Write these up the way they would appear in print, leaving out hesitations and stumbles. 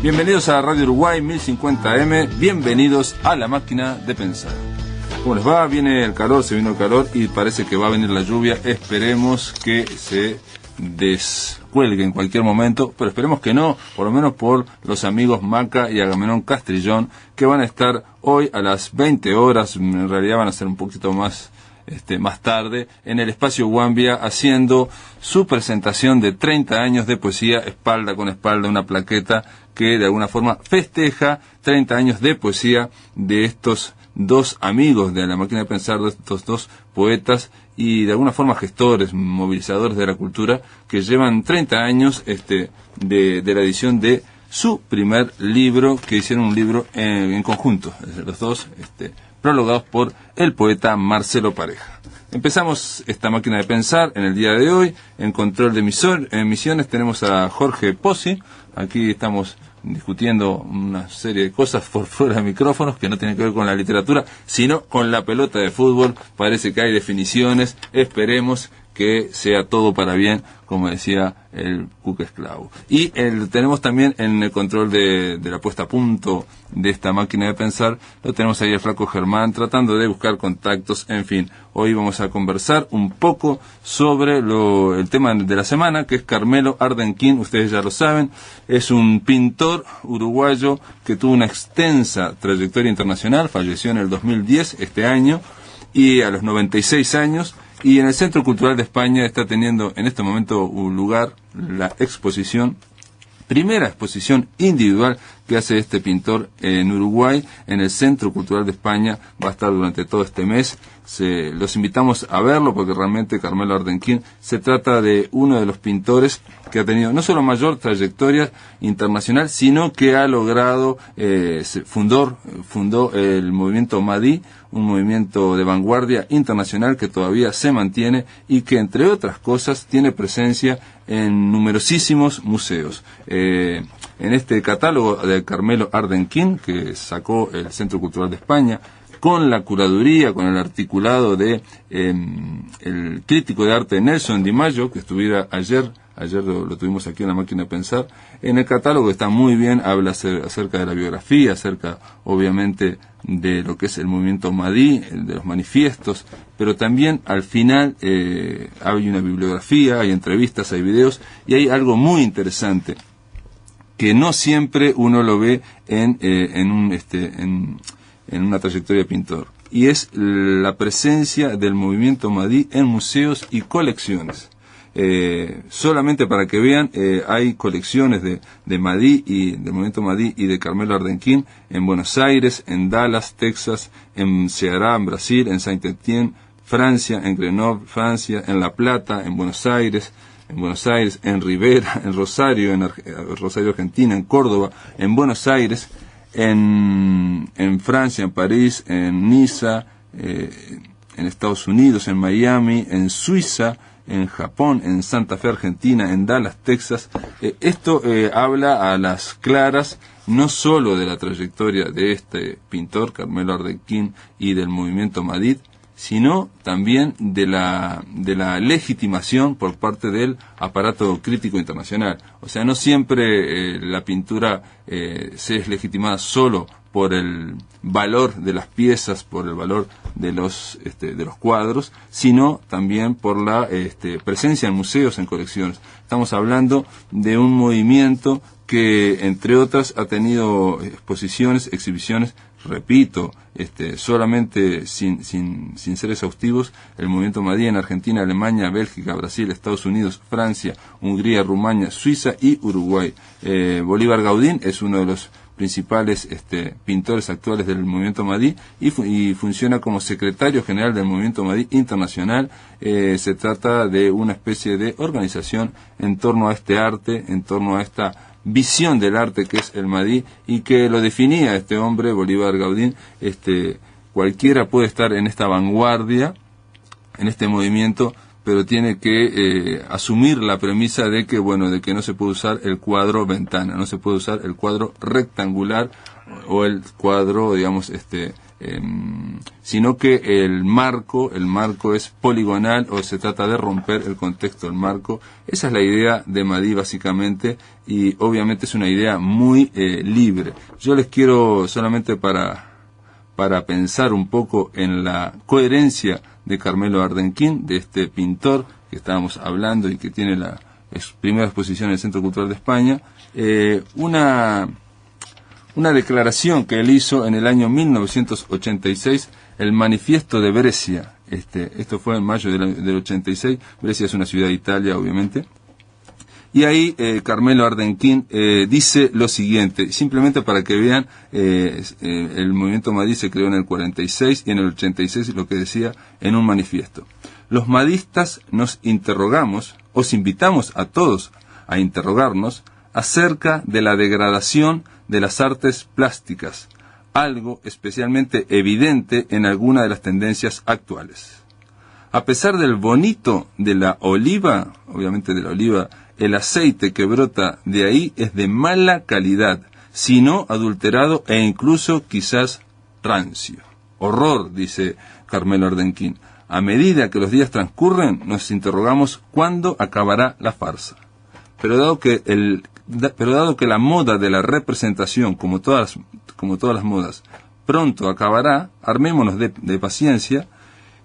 Bienvenidos a Radio Uruguay 1050M, bienvenidos a La Máquina de Pensar. ¿Cómo les va? Viene el calor, se vino el calor y parece que va a venir la lluvia. Esperemos que se descuelgue en cualquier momento, pero esperemos que no, por lo menos por los amigos Maca y Agamenón Castrillón, que van a estar hoy a las 20 horas, en realidad van a ser un poquito más tarde, en el Espacio Guambia, haciendo su presentación de 30 años de poesía, espalda con espalda, una plaqueta que de alguna forma festeja 30 años de poesía de estos dos amigos de La Máquina de Pensar, de estos dos poetas y de alguna forma gestores, movilizadores de la cultura, que llevan 30 años de la edición de su primer libro, que hicieron un libro en conjunto, los dos, prologados por el poeta Marcelo Pareja. Empezamos esta máquina de pensar en el día de hoy. En control de emisiones tenemos a Jorge Pozzi. Aquí estamos discutiendo una serie de cosas por fuera de micrófonos que no tienen que ver con la literatura, sino con la pelota de fútbol. Parece que hay definiciones. Esperemos que sea todo para bien, como decía el Cuca Esclavo. Y tenemos también en el control de la puesta a punto de esta máquina de pensar, lo tenemos ahí el flaco Germán, tratando de buscar contactos. En fin, hoy vamos a conversar un poco sobre el tema de la semana, que es Carmelo Ardenquín. Ustedes ya lo saben, es un pintor uruguayo que tuvo una extensa trayectoria internacional, falleció en el 2010, este año, y a los 96 años, y en el Centro Cultural de España está teniendo en este momento un lugar la primera exposición individual que hace este pintor en Uruguay, en el Centro Cultural de España. Va a estar durante todo este mes. Los invitamos a verlo porque realmente Carmelo Ardenquín se trata de uno de los pintores que ha tenido no solo mayor trayectoria internacional, sino que ha logrado, fundó el movimiento Madí, un movimiento de vanguardia internacional que todavía se mantiene y que, entre otras cosas, tiene presencia en numerosísimos museos. En este catálogo de Carmelo Ardenquín, que sacó el Centro Cultural de España, con la curaduría, con el articulado de el crítico de arte Nelson Di Maggio, que estuviera ayer lo tuvimos aquí en La Máquina de Pensar. En el catálogo está muy bien, habla acerca de la biografía, acerca obviamente de lo que es el movimiento Madí, de los manifiestos, pero también al final hay una bibliografía, hay entrevistas, hay videos, y hay algo muy interesante que no siempre uno lo ve en una trayectoria de pintor, y es la presencia del movimiento Madí en museos y colecciones. Solamente para que vean, hay colecciones de Madí y del movimiento Madí y de Carmelo Ardenquín en Buenos Aires, en Dallas, Texas, en Ceará, en Brasil, en Saint-Étienne, Francia, en Grenoble, Francia, en La Plata, en Buenos Aires, en Rivera, en Rosario, Rosario, Argentina, en Córdoba, en Buenos Aires, en Francia, en París, en Niza, en Estados Unidos, en Miami, en Suiza, en Japón, en Santa Fe, Argentina, en Dallas, Texas. Esto habla a las claras no solo de la trayectoria de este pintor, Carmelo Ardenquín, y del movimiento Madí, sino también de la legitimación por parte del aparato crítico internacional. O sea, no siempre la pintura se es legitimada solo por el valor de las piezas, por el valor de los cuadros, sino también por la presencia en museos, en colecciones. Estamos hablando de un movimiento que, entre otras, ha tenido exhibiciones, repito, solamente sin ser exhaustivos, el movimiento Madí en Argentina, Alemania, Bélgica, Brasil, Estados Unidos, Francia, Hungría, Rumania, Suiza y Uruguay. Bolívar Gaudín es uno de los principales pintores actuales del movimiento Madí y funciona como secretario general del movimiento Madí internacional. Se trata de una especie de organización en torno a este arte, en torno a esta visión del arte que es el Madí, y que lo definía este hombre, Bolívar Gaudín. Cualquiera puede estar en esta vanguardia, en este movimiento, pero tiene que asumir la premisa de que no se puede usar el cuadro ventana, no se puede usar el cuadro rectangular o el cuadro, digamos, sino que el marco es poligonal, o se trata de romper el contexto del marco. Esa es la idea de Mahdi básicamente, y obviamente es una idea muy libre. Yo les quiero, solamente para pensar un poco en la coherencia de Carmelo Ardenquín, de este pintor que estábamos hablando y que tiene la primera exposición en el Centro Cultural de España, una declaración que él hizo en el año 1986, el Manifiesto de Brescia. Esto fue en mayo del 86. Brescia es una ciudad de Italia, obviamente. Y ahí Carmelo Ardenquín dice lo siguiente, simplemente para que vean, el movimiento Mahdi se creó en el 46 y en el 86 lo que decía en un manifiesto. Los mahdistas nos interrogamos, os invitamos a todos a interrogarnos acerca de la degradación de las artes plásticas, algo especialmente evidente en alguna de las tendencias actuales. A pesar del bonito de la oliva, obviamente de la oliva, el aceite que brota de ahí es de mala calidad, sino adulterado e incluso quizás rancio. Horror, dice Carmelo Ardenquín. A medida que los días transcurren, nos interrogamos cuándo acabará la farsa. Pero dado que la moda de la representación, como todas las modas, pronto acabará, armémonos de paciencia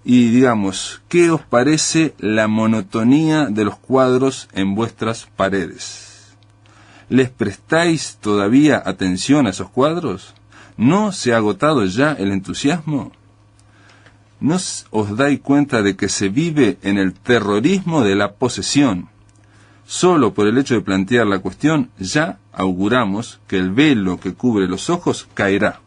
y digamos, ¿qué os parece la monotonía de los cuadros en vuestras paredes? ¿Les prestáis todavía atención a esos cuadros? ¿No se ha agotado ya el entusiasmo? ¿No os dais cuenta de que se vive en el terrorismo de la posesión? Solo por el hecho de plantear la cuestión, ya auguramos que el velo que cubre los ojos caerá,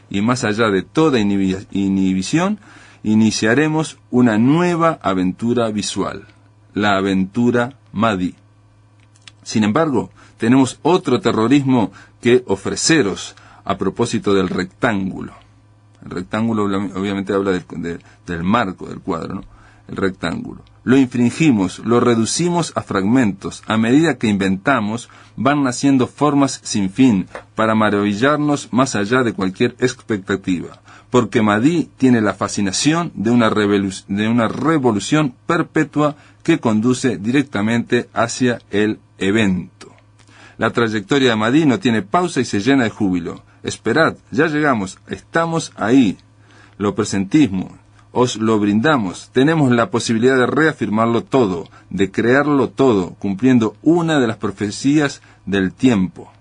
y más allá de toda inhibición, iniciaremos una nueva aventura visual, la aventura Mahdi. Sin embargo, tenemos otro terrorismo que ofreceros a propósito del rectángulo. El rectángulo obviamente habla del marco del cuadro, ¿no? El rectángulo. Lo infringimos, lo reducimos a fragmentos. A medida que inventamos, van naciendo formas sin fin para maravillarnos más allá de cualquier expectativa. Porque Mahdi tiene la fascinación de una revolución perpetua que conduce directamente hacia el evento. La trayectoria de Mahdi no tiene pausa y se llena de júbilo. Esperad, ya llegamos, estamos ahí. Lo presentismo, os lo brindamos. Tenemos la posibilidad de reafirmarlo todo, de crearlo todo, cumpliendo una de las profecías del tiempo.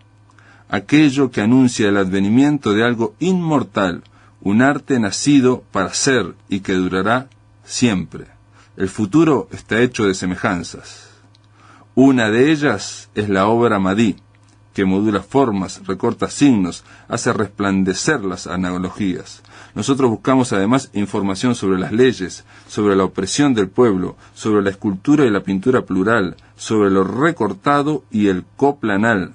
Aquello que anuncia el advenimiento de algo inmortal, un arte nacido para ser y que durará siempre. El futuro está hecho de semejanzas. Una de ellas es la obra Mahdi, que modula formas, recorta signos, hace resplandecer las analogías. Nosotros buscamos además información sobre las leyes, sobre la opresión del pueblo, sobre la escultura y la pintura plural, sobre lo recortado y el coplanal,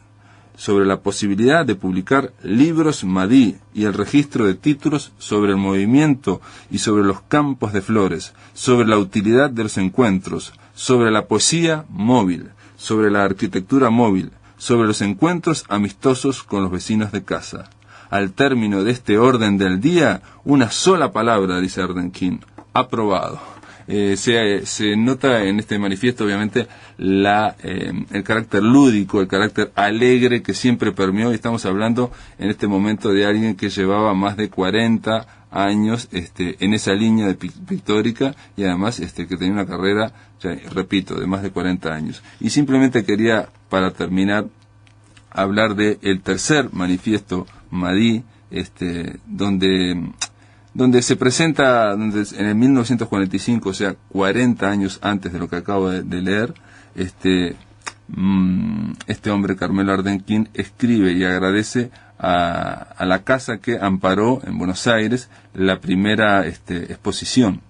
sobre la posibilidad de publicar libros Mahdi y el registro de títulos sobre el movimiento y sobre los campos de flores, sobre la utilidad de los encuentros, sobre la poesía móvil, sobre la arquitectura móvil, sobre los encuentros amistosos con los vecinos de casa. Al término de este orden del día, una sola palabra, dice Ardenquín: aprobado. Se nota en este manifiesto, obviamente, el carácter lúdico, el carácter alegre que siempre permeó, y estamos hablando en este momento de alguien que llevaba más de 40 años en esa línea de pictórica, y además que tenía una carrera, repito, de más de 40 años. Y simplemente quería, para terminar, hablar de el tercer manifiesto Mahdi, donde se presenta, en el 1945, o sea, 40 años antes de lo que acabo de leer, este hombre, Carmelo Ardenquín, escribe y agradece a la casa que amparó en Buenos Aires la primera exposición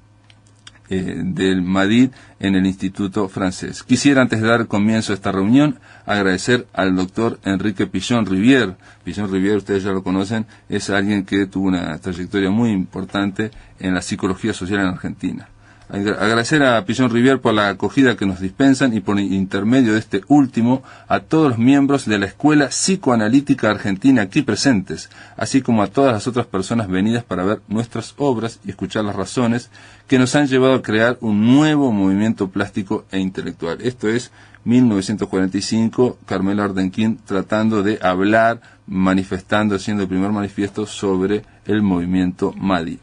del Mahdi en el Instituto Francés. Quisiera, antes de dar comienzo a esta reunión, agradecer al doctor Enrique Pichon Rivière. Pichon Rivière, ustedes ya lo conocen, es alguien que tuvo una trayectoria muy importante en la psicología social en Argentina. Agradecer a Pillon Rivière por la acogida que nos dispensan y por intermedio de este último a todos los miembros de la Escuela Psicoanalítica Argentina aquí presentes, así como a todas las otras personas venidas para ver nuestras obras y escuchar las razones que nos han llevado a crear un nuevo movimiento plástico e intelectual. Esto es 1945, Carmelo Ardenquín tratando de hablar, manifestando, haciendo el primer manifiesto sobre el movimiento Mahdi.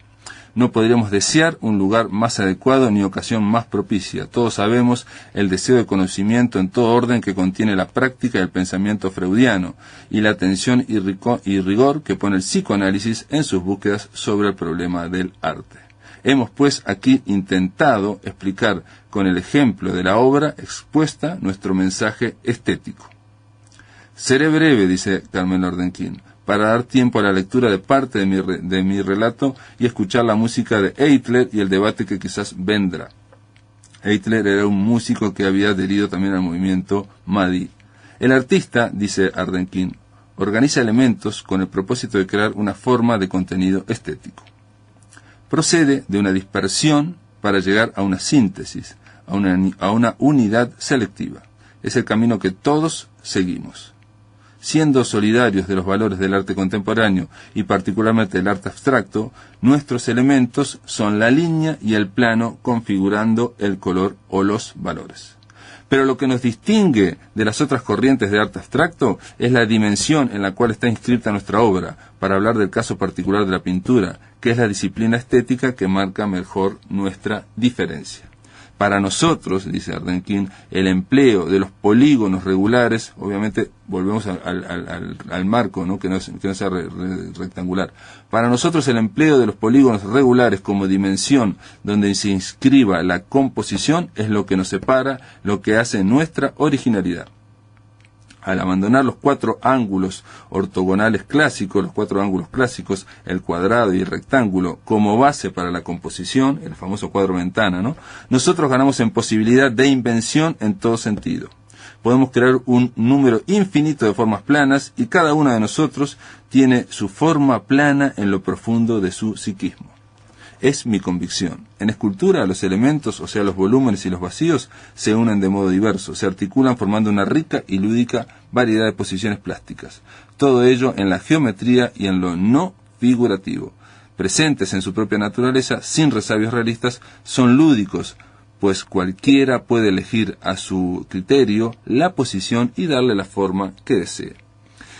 No podríamos desear un lugar más adecuado ni ocasión más propicia. Todos sabemos el deseo de conocimiento en todo orden que contiene la práctica del pensamiento freudiano y la atención y rigor que pone el psicoanálisis en sus búsquedas sobre el problema del arte. Hemos pues aquí intentado explicar con el ejemplo de la obra expuesta nuestro mensaje estético. Seré breve, dice Carmelo Ardenquín, para dar tiempo a la lectura de parte de mi relato y escuchar la música de Eitler y el debate que quizás vendrá. Eitler era un músico que había adherido también al movimiento Mahdi. El artista, dice Ardenquín, organiza elementos con el propósito de crear una forma de contenido estético. Procede de una dispersión para llegar a una síntesis, a una unidad selectiva. Es el camino que todos seguimos. Siendo solidarios de los valores del arte contemporáneo y particularmente del arte abstracto, nuestros elementos son la línea y el plano configurando el color o los valores. Pero lo que nos distingue de las otras corrientes de arte abstracto es la dimensión en la cual está inscrita nuestra obra, para hablar del caso particular de la pintura, que es la disciplina estética que marca mejor nuestra diferencia. Para nosotros, dice Ardenquín, el empleo de los polígonos regulares, obviamente volvemos al marco, ¿no? que no sea rectangular. Para nosotros el empleo de los polígonos regulares como dimensión donde se inscriba la composición es lo que nos separa, lo que hace nuestra originalidad. Al abandonar los cuatro ángulos ortogonales clásicos, el cuadrado y el rectángulo, como base para la composición, el famoso cuadro ventana, ¿no? Nosotros ganamos en posibilidad de invención en todo sentido. Podemos crear un número infinito de formas planas y cada una de nosotros tiene su forma plana en lo profundo de su psiquismo. Es mi convicción. En escultura, los elementos, o sea, los volúmenes y los vacíos, se unen de modo diverso, se articulan formando una rica y lúdica variedad de posiciones plásticas. Todo ello en la geometría y en lo no figurativo. Presentes en su propia naturaleza, sin resabios realistas, son lúdicos, pues cualquiera puede elegir a su criterio la posición y darle la forma que desee.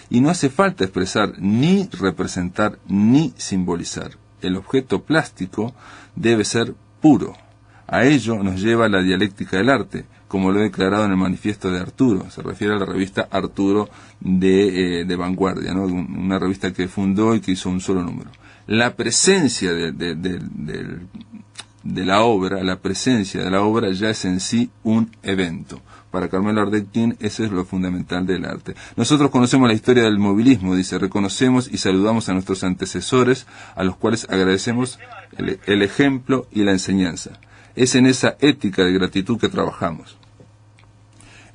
Y no hace falta expresar, ni representar, ni simbolizar. El objeto plástico debe ser puro. A ello nos lleva la dialéctica del arte, como lo he declarado en el manifiesto de Arturo. Se refiere a la revista Arturo de Vanguardia, ¿no? Una revista que fundó y que hizo un solo número. La presencia de la obra ya es en sí un evento. Para Carmelo Ardenquín eso es lo fundamental del arte. Nosotros conocemos la historia del movilismo, dice, reconocemos y saludamos a nuestros antecesores, a los cuales agradecemos el ejemplo y la enseñanza. Es en esa ética de gratitud que trabajamos.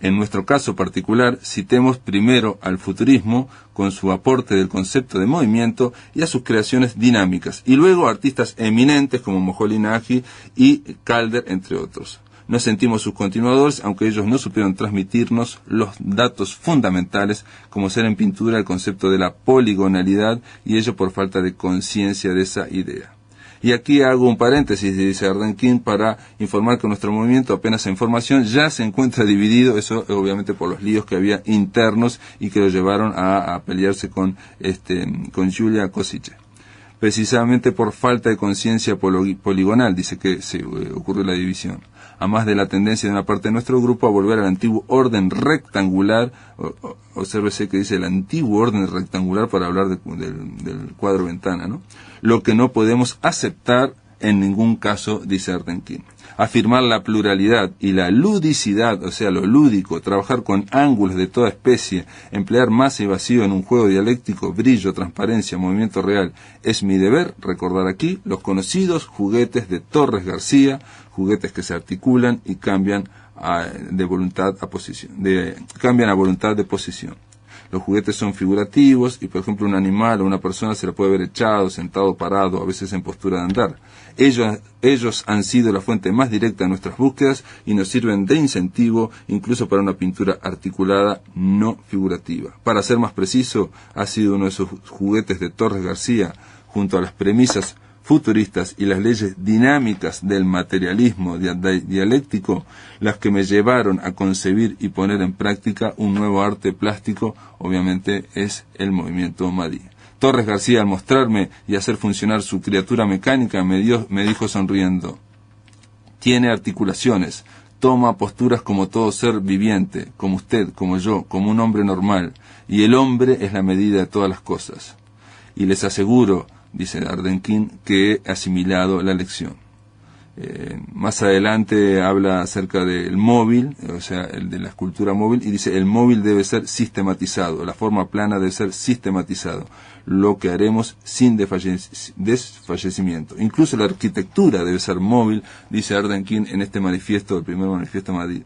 En nuestro caso particular, citemos primero al futurismo con su aporte del concepto de movimiento y a sus creaciones dinámicas, y luego a artistas eminentes como Moholy Nagy y Calder, entre otros. Nos sentimos sus continuadores, aunque ellos no supieron transmitirnos los datos fundamentales, como ser en pintura el concepto de la poligonalidad, y ello por falta de conciencia de esa idea. Y aquí hago un paréntesis, dice Ardenquín, para informar que nuestro movimiento, apenas en formación, ya se encuentra dividido, eso obviamente por los líos que había internos y que lo llevaron a pelearse con Julia Kosice. Precisamente por falta de conciencia poligonal, dice que se ocurrió la división. A más de la tendencia de una parte de nuestro grupo a volver al antiguo orden rectangular, obsérvese que dice el antiguo orden rectangular para hablar del cuadro ventana, ¿no? Lo que no podemos aceptar en ningún caso, dice Ardenquín. Afirmar la pluralidad y la ludicidad, o sea, lo lúdico, trabajar con ángulos de toda especie, emplear masa y vacío en un juego dialéctico, brillo, transparencia, movimiento real, es mi deber recordar aquí los conocidos juguetes de Torres García, juguetes que se articulan y cambian a voluntad de posición. Los juguetes son figurativos y, por ejemplo, un animal o una persona se la puede ver echado, sentado, parado, a veces en postura de andar. Ellos han sido la fuente más directa de nuestras búsquedas y nos sirven de incentivo incluso para una pintura articulada no figurativa. Para ser más preciso, ha sido uno de esos juguetes de Torres García, junto a las premisas futuristas y las leyes dinámicas del materialismo dialéctico, las que me llevaron a concebir y poner en práctica un nuevo arte plástico, obviamente es el movimiento Madí. Torres García, al mostrarme y hacer funcionar su criatura mecánica, me dijo sonriendo: tiene articulaciones, toma posturas como todo ser viviente, como usted, como yo, como un hombre normal, y el hombre es la medida de todas las cosas. Y les aseguro, dice Ardenquín, que he asimilado la lección. Más adelante habla acerca del móvil, o sea, el de la escultura móvil, y dice: el móvil debe ser sistematizado, la forma plana debe ser sistematizado, lo que haremos sin desfallecimiento. Incluso la arquitectura debe ser móvil, dice Ardenquín en este manifiesto, el primer manifiesto Madí.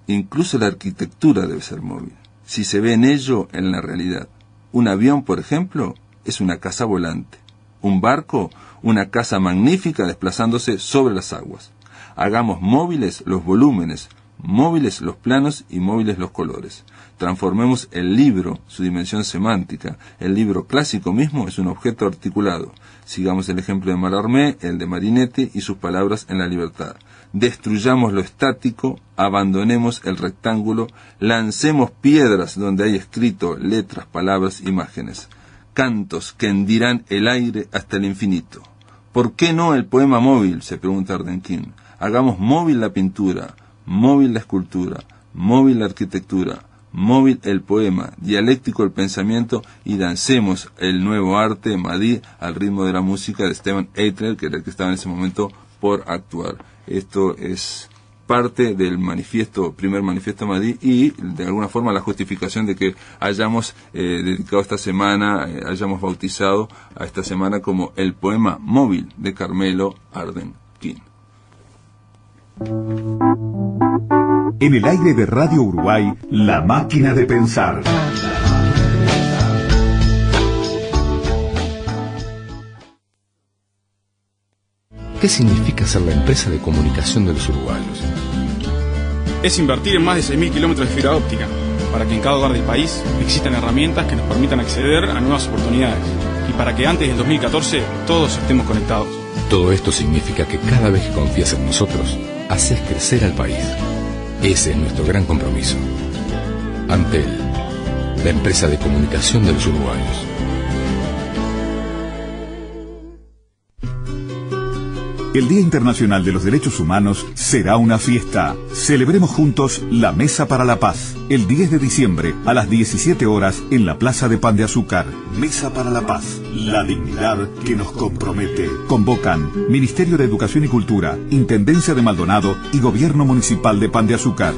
Incluso la arquitectura debe ser móvil, si se ve en ello en la realidad. Un avión, por ejemplo, es una casa volante. Un barco, una casa magnífica desplazándose sobre las aguas. Hagamos móviles los volúmenes, móviles los planos y móviles los colores. Transformemos el libro, su dimensión semántica. El libro clásico mismo es un objeto articulado. Sigamos el ejemplo de Mallarmé, el de Marinetti y sus palabras en La Libertad. Destruyamos lo estático, abandonemos el rectángulo, lancemos piedras donde hay escrito letras, palabras, imágenes. Cantos que hendirán el aire hasta el infinito. ¿Por qué no el poema móvil?, se pregunta Ardenquín. Hagamos móvil la pintura, móvil la escultura, móvil la arquitectura, móvil el poema, dialéctico el pensamiento, y dancemos el nuevo arte Madí al ritmo de la música de Stephen Eitler, que era el que estaba en ese momento por actuar. Esto es parte del primer manifiesto Madí, y de alguna forma la justificación de que hayamos dedicado esta semana, hayamos bautizado a esta semana como el poema móvil de Carmelo Ardenquín. En el aire de Radio Uruguay, La Máquina de Pensar. ¿Qué significa ser la empresa de comunicación de los uruguayos? Es invertir en más de 6.000 kilómetros de fibra óptica, para que en cada hogar del país existan herramientas que nos permitan acceder a nuevas oportunidades, y para que antes del 2014 todos estemos conectados. Todo esto significa que cada vez que confías en nosotros, haces crecer al país. Ese es nuestro gran compromiso. Antel, la empresa de comunicación de los uruguayos. El Día Internacional de los Derechos Humanos será una fiesta. Celebremos juntos la Mesa para la Paz, el 10 de diciembre a las 17 horas en la Plaza de Pan de Azúcar. Mesa para la Paz, la dignidad que nos compromete. Convocan Ministerio de Educación y Cultura, Intendencia de Maldonado y Gobierno Municipal de Pan de Azúcar.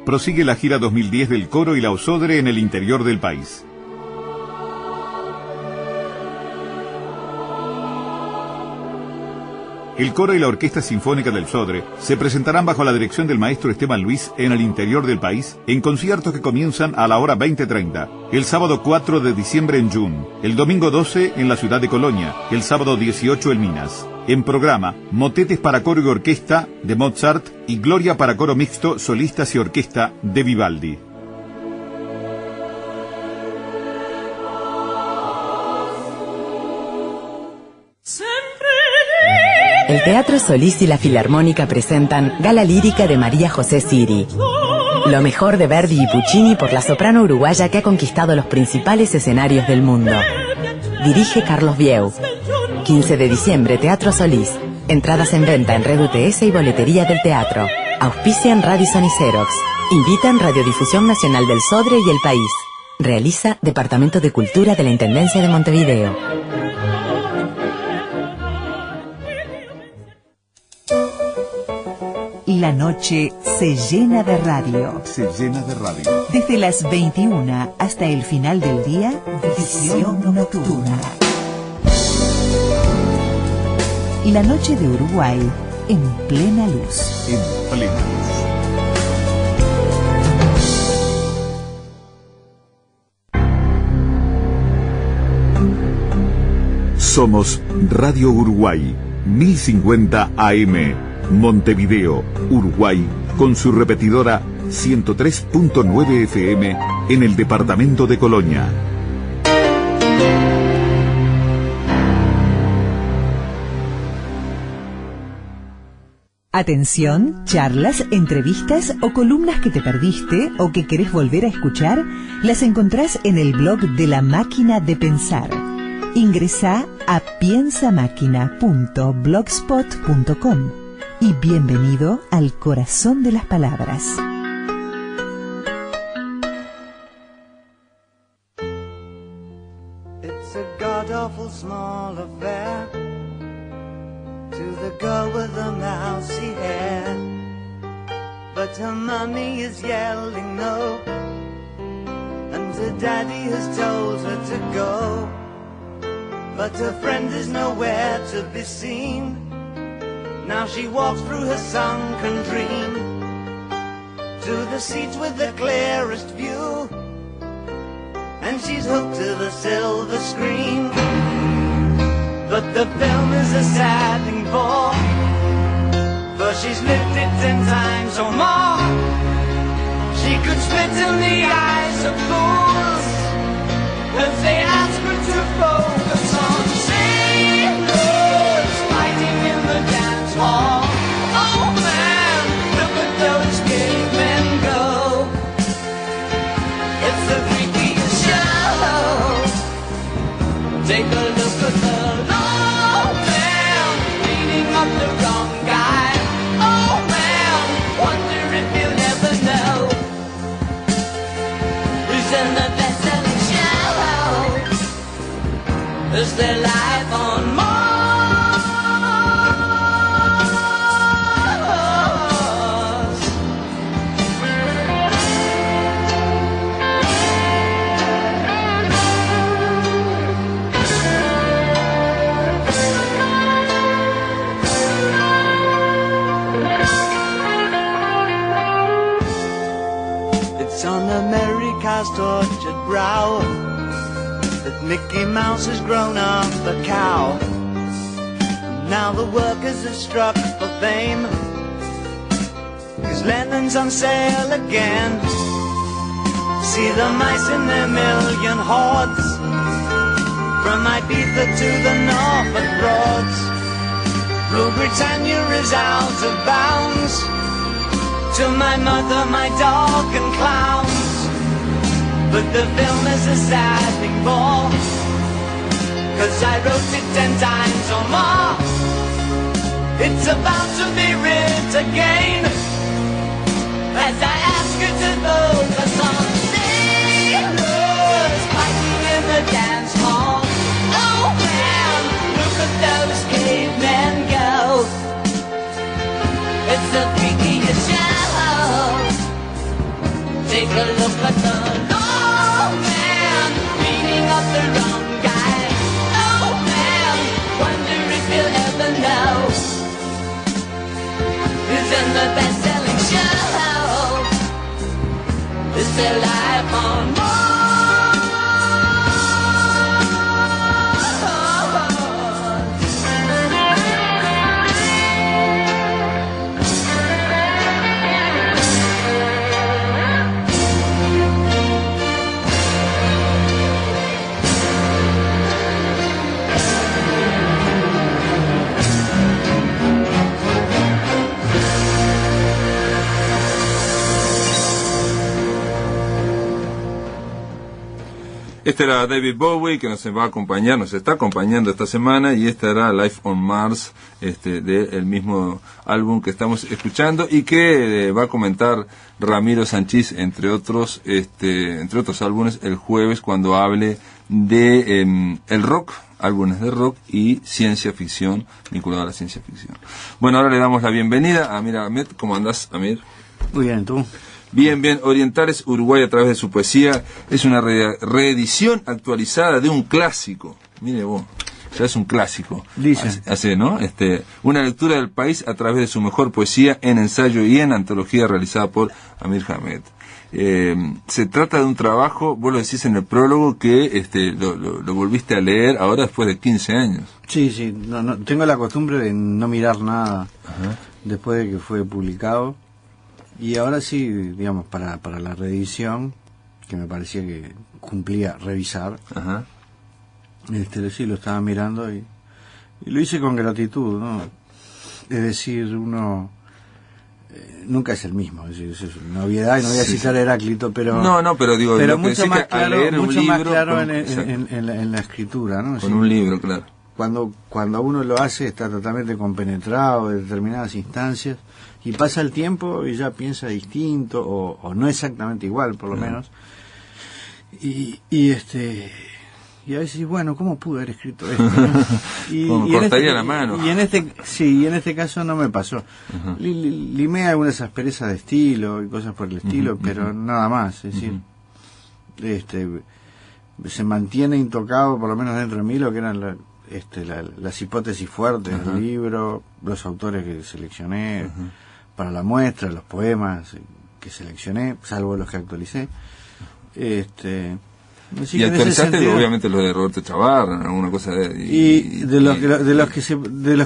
Prosigue la gira 2010 del Coro y la Osodre en el interior del país. El Coro y la Orquesta Sinfónica del Sodre se presentarán bajo la dirección del maestro Esteban Luis en el interior del país en conciertos que comienzan a la hora 20:30. El sábado 4 de diciembre en Jun, el domingo 12 en la ciudad de Colonia, el sábado 18 en Minas. En programa, motetes para coro y orquesta de Mozart y Gloria para coro mixto, solistas y orquesta de Vivaldi. El Teatro Solís y la Filarmónica presentan Gala Lírica de María José Siri. Lo mejor de Verdi y Puccini por la soprano uruguaya que ha conquistado los principales escenarios del mundo. Dirige Carlos Vieu. 15 de diciembre, Teatro Solís. Entradas en venta en Red UTS y boletería del teatro. Auspician Radisson y Xerox. Invitan Radiodifusión Nacional del Sodre y El País. Realiza Departamento de Cultura de la Intendencia de Montevideo. La noche se llena de radio. Se llena de radio. Desde las 21 hasta el final del día, Visión Nocturna. La noche de Uruguay en plena luz. En plena luz. Somos Radio Uruguay, 1050 AM, Montevideo, Uruguay, con su repetidora 103.9 FM en el departamento de Colonia. Atención, charlas, entrevistas o columnas que te perdiste o que querés volver a escuchar, las encontrás en el blog de La Máquina de Pensar. Ingresá a piensamáquina.blogspot.com y bienvenido al corazón de las palabras. It's a god-awful small affair to the girl with the mousy hair, but her mommy is yelling no, and her daddy has told her to go. But her friend is nowhere to be seen. Now she walks through her sunken dream to the seat with the clearest view, and she's hooked to the silver screen. But the film is a sad thing for she's lived it 10 times or more. She could spit in the eyes of fools if they ask her to focus on sailors fighting in the dance hall. Oh man, look at those cavemen go. It's the freakiest show. Take a look at the old man beating up the wrong guy. Oh man, wonder if you'll ever know who's in the best-selling show. Is there life on Mars? It's on America's tortured brow that Mickey Mouse has grown up a cow. Now the workers are struck for fame, 'cause Lennon's on sale again. See the mice in their million hordes, from Ibiza to the Norfolk Broads. Rule Britannia is out of bounds, to my mother, my dog and clowns. But the film is a sad thing for, 'cause I wrote it 10 times or more. It's about to be writ again, as I ask you to focus on sailors fighting in the dance hall. Oh man, look at those cavemen go. It's the freakiest show. Take a look at the old man beating up the wrong guy. Oh man, wonder if you'll ever know who's in the best-selling show. Is there life on Mars? Este era David Bowie, que nos va a acompañar, nos está acompañando esta semana, y este era Life on Mars, del mismo álbum que estamos escuchando, y que va a comentar Ramiro Sanchís, entre otros álbumes, el jueves, cuando hable de el rock, álbumes de rock y ciencia ficción, vinculado a la ciencia ficción. Bueno, ahora le damos la bienvenida a Amir Ahmed. ¿Cómo andás, Amir? Muy bien, ¿tú? Bien, bien. Orientales Uruguay, a través de su poesía, es una reedición actualizada de un clásico. Mire vos. ya es un clásico. Dice. Hace, ¿no? Una lectura del país a través de su mejor poesía en ensayo y en antología realizada por Amir Hamed. Se trata de un trabajo, vos lo decís en el prólogo, que lo volviste a leer ahora después de 15 años. Sí, no, tengo la costumbre de no mirar nada. Ajá. Después de que fue publicado, y ahora sí, digamos, para la reedición, que me parecía que cumplía revisar. Ajá. Sí, lo estaba mirando y lo hice con gratitud, ¿no? Es decir, uno nunca es el mismo, es decir, es una obviedad, y no voy a citar a Heráclito, pero pero digo, pero lo que mucho más claro, mucho más claro con, en la escritura, ¿no? Con un libro, claro. Cuando uno lo hace está totalmente compenetrado de determinadas instancias, y pasa el tiempo y ya piensa distinto, o no exactamente igual, por lo menos. Y a veces, bueno, ¿cómo pude haber escrito esto? Como cortaría la mano. Y en este caso no me pasó. Uh-huh. Limé algunas asperezas de estilo y cosas por el estilo, pero nada más. Es decir, se mantiene intocado, por lo menos dentro de mí, lo que eran las hipótesis fuertes del libro, los autores que seleccioné para la muestra, los poemas que seleccioné, salvo los que actualicé. Y actualizaste obviamente los de Roberto Chavarra, alguna cosa de los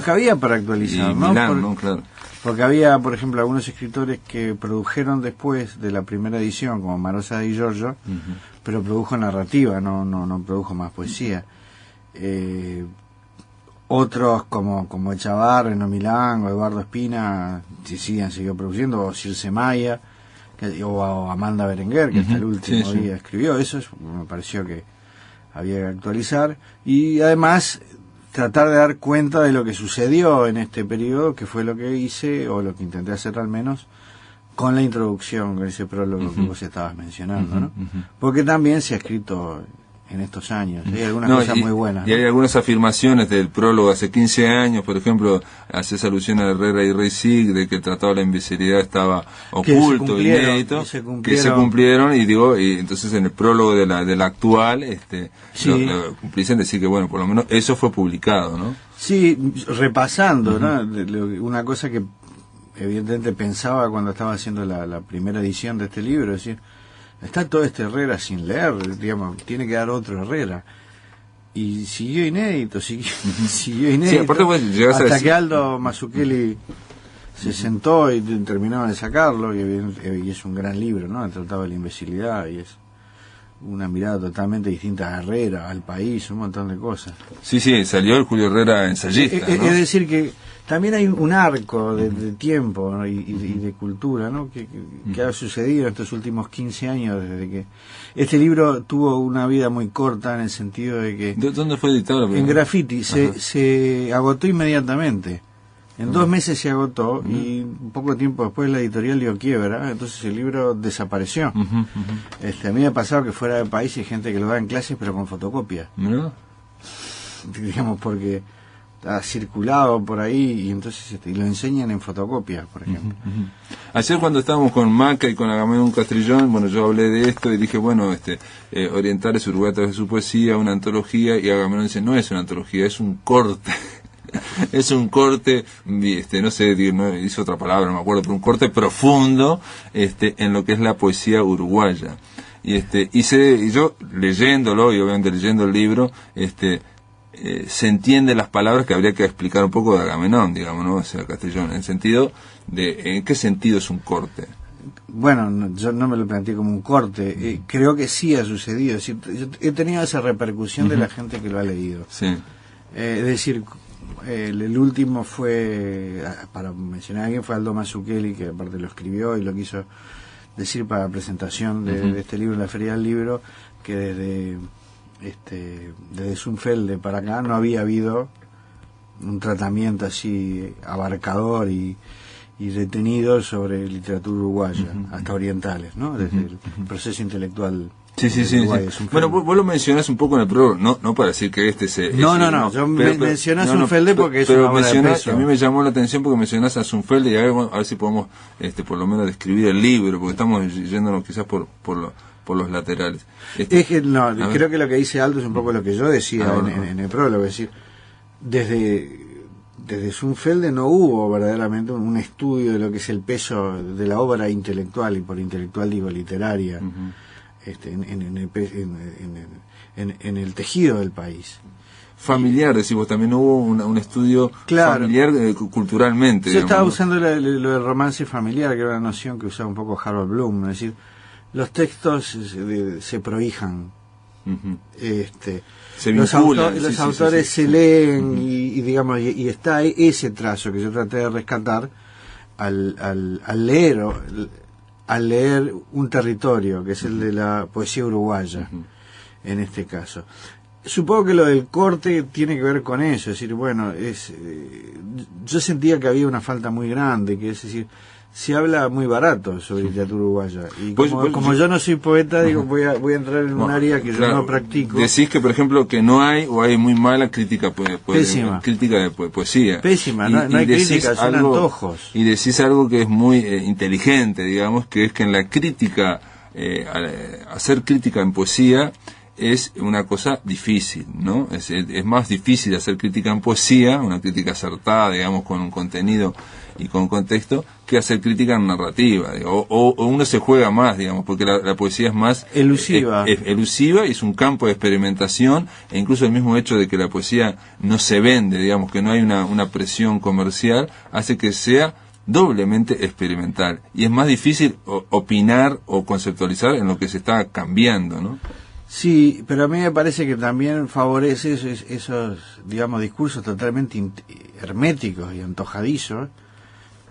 que había para actualizar, ¿no? Milán, claro. Porque había, por ejemplo, algunos escritores que produjeron después de la primera edición, como Marosa Di Giorgio, pero produjo narrativa, no produjo más poesía. Otros como Echavarri, Reno Milán o Eduardo Espina han seguido produciendo, o Circe Maya, o Amanda Berenguer, que hasta el último día escribió. Eso me pareció que había que actualizar, y además tratar de dar cuenta de lo que sucedió en este periodo, que fue lo que hice, o lo que intenté hacer al menos, con la introducción, con ese prólogo que vos estabas mencionando, ¿no? Porque también se ha escrito en estos años, hay algunas cosas muy buenas, ¿no? Y hay algunas afirmaciones del prólogo hace 15 años, por ejemplo, haces alusión a Herrera y Reisig, de que el Tratado de la Imbecilidad estaba oculto, inédito, que se cumplieron, y entonces en el prólogo de la actual, lo cumplís en decir que, bueno, por lo menos eso fue publicado, ¿no? Sí, repasando, ¿no? Una cosa que evidentemente pensaba cuando estaba haciendo la primera edición de este libro, es decir, está todo Herrera sin leer, digamos, tiene que dar otro Herrera. Y siguió inédito, siguió inédito. Sí, aparte, pues, hasta que Aldo Mazzucchelli se sentó y terminaban de sacarlo, y es un gran libro, ¿no? El Tratado de la Imbecilidad, y es una mirada totalmente distinta a Herrera, al país, un montón de cosas. Sí, salió el Julio Herrera ensayista, ¿no? Es decir, que también hay un arco de tiempo, ¿no? y de cultura, ¿no? que ha sucedido en estos últimos 15 años, desde que este libro tuvo una vida muy corta, en el sentido de que... ¿Dónde fue editado? En Graffiti. Se agotó inmediatamente. En 2 meses se agotó, y un poco tiempo después la editorial dio quiebra, entonces el libro desapareció. A mí me ha pasado que fuera del país hay gente que lo da en clases, pero con fotocopia. ¿No? Digamos, porque ha circulado por ahí, y entonces lo enseñan en fotocopia, por ejemplo. Ayer, cuando estábamos con Maca y con Agamenón Castrillón, bueno, yo hablé de esto y dije, bueno, Orientales Uruguay a través de su poesía, una antología, y Agamenón dice, no es una antología, es un corte. Es un corte, no sé, no hizo otra palabra, no me acuerdo, pero un corte profundo en lo que es la poesía uruguaya. Y yo leyéndolo, y obviamente leyendo el libro, se entiende las palabras que habría que explicar un poco de Agamenón, digamos, ¿no? O sea, Castrillón, en el sentido de, ¿en qué sentido es un corte? Bueno, yo no me lo planteé como un corte, creo que sí ha sucedido, es decir, yo he tenido esa repercusión de la gente que lo ha leído. Sí. Es decir, el último fue, para mencionar a alguien, fue Aldo Mazzucchelli, que aparte lo escribió y lo quiso decir para la presentación de este libro en la Feria del Libro, que desde Zunfelde para acá no había habido un tratamiento así abarcador y detenido sobre literatura uruguaya, hasta Orientales, ¿no? Desde el proceso intelectual. Sí. Bueno, vos lo mencionás un poco en el programa, no para decir que No, yo mencioné a Zunfelde porque es una obra de peso. A mí me llamó la atención porque mencionás a Zunfelde, y a ver si podemos por lo menos describir el libro, porque estamos yéndonos quizás por los laterales. Creo que lo que dice Aldo es un poco lo que yo decía en el prólogo, es decir, desde Zunfelde no hubo verdaderamente un estudio de lo que es el peso de la obra intelectual, y por intelectual digo literaria, en el tejido del país. Familiar, decimos, también hubo un estudio familiar culturalmente. Yo estaba usando lo del romance familiar, que era una noción que usaba un poco Harold Bloom, es decir, los textos se prohijan. Se vinculan, los autores se leen y digamos y está ese trazo que yo traté de rescatar al leer un territorio, que es el de la poesía uruguaya, en este caso. Supongo que lo del corte tiene que ver con eso, es decir, bueno, yo sentía que había una falta muy grande, que es decir, se habla muy barato sobre literatura uruguaya, y como yo no soy poeta, digo, voy a entrar en un área que yo no practico. Decís que, por ejemplo, que no hay, o hay muy mala crítica crítica de poesía. Pésima, no hay crítica, son antojos. Y decís algo que es muy inteligente, digamos, que es que en la crítica, hacer crítica en poesía es una cosa difícil, ¿no? Es más difícil hacer crítica en poesía, una crítica acertada, digamos, con un contenido y con contexto, que hacer crítica en narrativa, o uno se juega más, digamos, porque la poesía es más elusiva. Es elusiva, y es un campo de experimentación, e incluso el mismo hecho de que la poesía no se vende, digamos, que no hay una presión comercial, hace que sea doblemente experimental, y es más difícil opinar o conceptualizar en lo que se está cambiando, ¿no? Sí, pero a mí me parece que también favorece esos digamos, discursos totalmente herméticos y antojadizos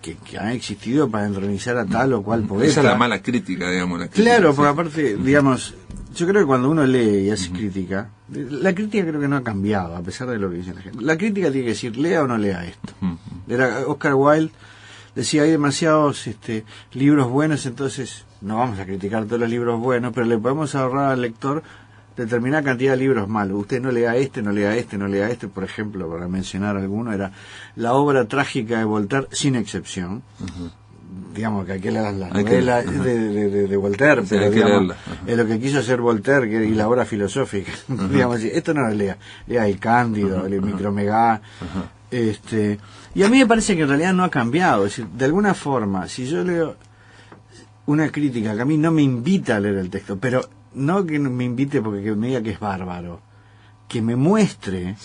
que han existido para entronizar a tal o cual poeta. Esa es la mala crítica, digamos. La crítica, claro, porque aparte, digamos, yo creo que cuando uno lee y hace crítica, la crítica creo que no ha cambiado, a pesar de lo que dice la gente. La crítica tiene que decir, lea o no lea esto. Oscar Wilde decía, hay demasiados libros buenos, entonces no vamos a criticar todos los libros buenos, pero le podemos ahorrar al lector determinada cantidad de libros malos. Usted no lea no lea no lea este. Por ejemplo, para mencionar alguno, era la obra trágica de Voltaire, sin excepción. Digamos que aquí le dan la novela de Voltaire, pero digamos, es lo que quiso hacer Voltaire, y la obra filosófica. Digamos así, esto no lo lea el Cándido, el Micromegá. Y a mí me parece que en realidad no ha cambiado. Es decir, de alguna forma, si yo leo una crítica que a mí no me invita a leer el texto, pero no que me invite porque me diga que es bárbaro, que me muestre